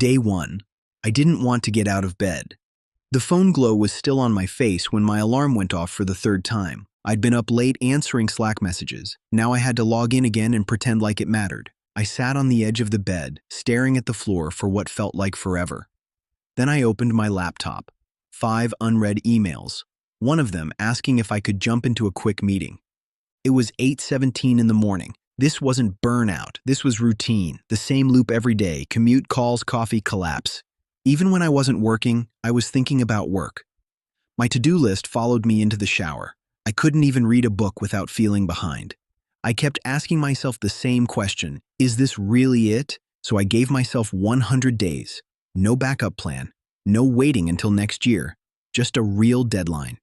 Day 1. I didn't want to get out of bed. The phone glow was still on my face when my alarm went off for the third time. I'd been up late answering Slack messages. Now I had to log in again and pretend like it mattered. I sat on the edge of the bed, staring at the floor for what felt like forever. Then I opened my laptop. 5 unread emails. One of them asking if I could jump into a quick meeting. It was 8:17 in the morning. This wasn't burnout. This was routine. The same loop every day. Commute, calls, coffee, collapse. Even when I wasn't working, I was thinking about work. My to-do list followed me into the shower. I couldn't even read a book without feeling behind. I kept asking myself the same question, is this really it? So I gave myself 100 days. No backup plan. No waiting until next year. Just a real deadline.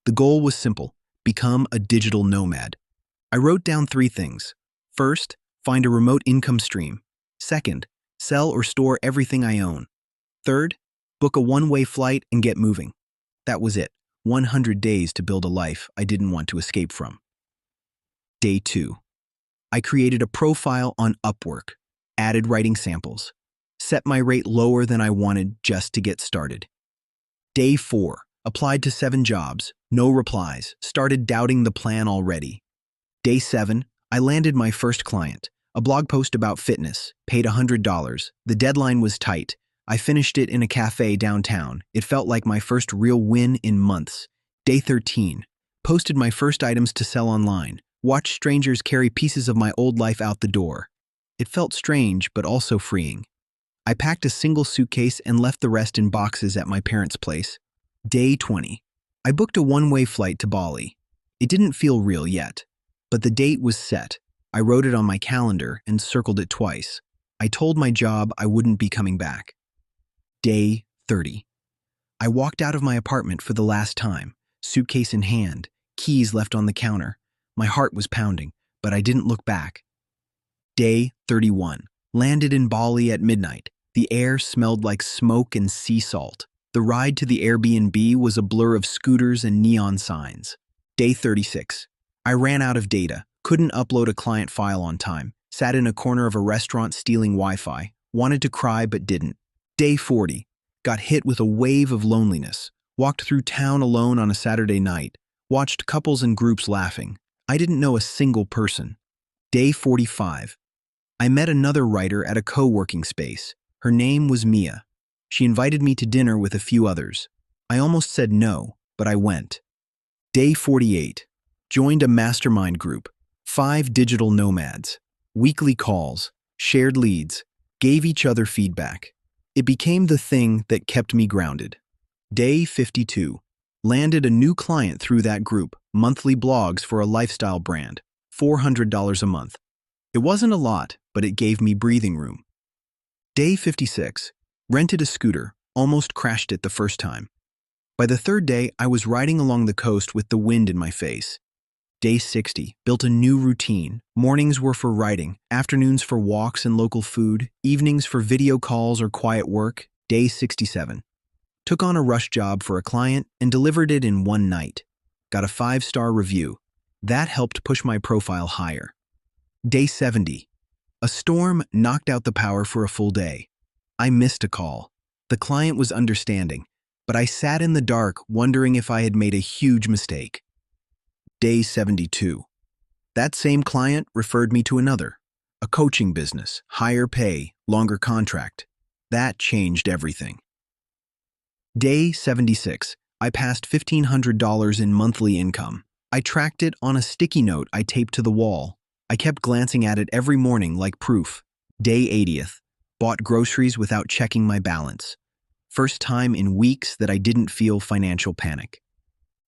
The goal was simple: become a digital nomad. I wrote down 3 things. First, find a remote income stream. Second, sell or store everything I own. Third, book a one-way flight and get moving. That was it. 100 days to build a life I didn't want to escape from. Day 2. I created a profile on Upwork, added writing samples, set my rate lower than I wanted just to get started. Day 4. Applied to 7 jobs, no replies, started doubting the plan already. Day 7. I landed my first client, a blog post about fitness, paid $100. The deadline was tight. I finished it in a cafe downtown. It felt like my first real win in months. Day 13. Posted my first items to sell online. Watched strangers carry pieces of my old life out the door. It felt strange, but also freeing. I packed a single suitcase and left the rest in boxes at my parents' place. Day 20. I booked a one-way flight to Bali. It didn't feel real yet, but the date was set. I wrote it on my calendar and circled it twice. I told my job I wouldn't be coming back. Day 30. I walked out of my apartment for the last time, suitcase in hand, keys left on the counter. My heart was pounding, but I didn't look back. Day 31. Landed in Bali at midnight. The air smelled like smoke and sea salt. The ride to the Airbnb was a blur of scooters and neon signs. Day 36. I ran out of data, couldn't upload a client file on time, sat in a corner of a restaurant stealing Wi-Fi, wanted to cry but didn't. Day 40. Got hit with a wave of loneliness. Walked through town alone on a Saturday night. Watched couples and groups laughing. I didn't know a single person. Day 45. I met another writer at a co-working space. Her name was Mia. She invited me to dinner with a few others. I almost said no, but I went. Day 48. Joined a mastermind group. 5 digital nomads. Weekly calls. Shared leads. Gave each other feedback. It became the thing that kept me grounded. Day 52. Landed a new client through that group, monthly blogs for a lifestyle brand, $400 a month. It wasn't a lot, but it gave me breathing room. Day 56. Rented a scooter, almost crashed it the first time. By the third day, I was riding along the coast with the wind in my face. Day 60. Built a new routine. Mornings were for writing, afternoons for walks and local food, evenings for video calls or quiet work. Day 67. Took on a rush job for a client and delivered it in one night. Got a 5-star review. That helped push my profile higher. Day 70. A storm knocked out the power for a full day. I missed a call. The client was understanding, but I sat in the dark wondering if I had made a huge mistake. Day 72. That same client referred me to another. A coaching business, higher pay, longer contract. That changed everything. Day 76. I passed $1,500 in monthly income. I tracked it on a sticky note I taped to the wall. I kept glancing at it every morning like proof. Day 80th. Bought groceries without checking my balance. First time in weeks that I didn't feel financial panic.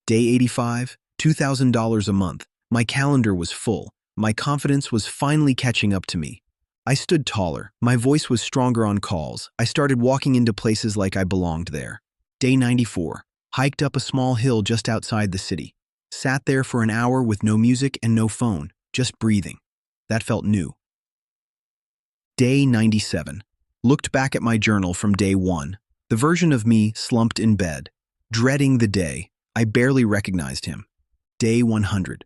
Day 85. $2,000 a month. My calendar was full. My confidence was finally catching up to me. I stood taller. My voice was stronger on calls. I started walking into places like I belonged there. Day 94. Hiked up a small hill just outside the city. Sat there for an hour with no music and no phone, just breathing. That felt new. Day 97. Looked back at my journal from day 1. The version of me slumped in bed, dreading the day. I barely recognized him. Day 100.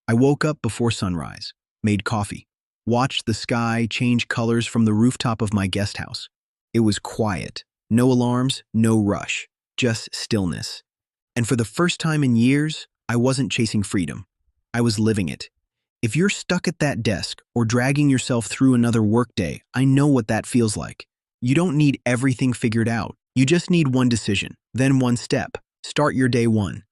I woke up before sunrise, made coffee, watched the sky change colors from the rooftop of my guest house. It was quiet. No alarms, no rush, just stillness. And for the first time in years, I wasn't chasing freedom. I was living it. If you're stuck at that desk or dragging yourself through another workday, I know what that feels like. You don't need everything figured out. You just need one decision, then one step. Start your day one.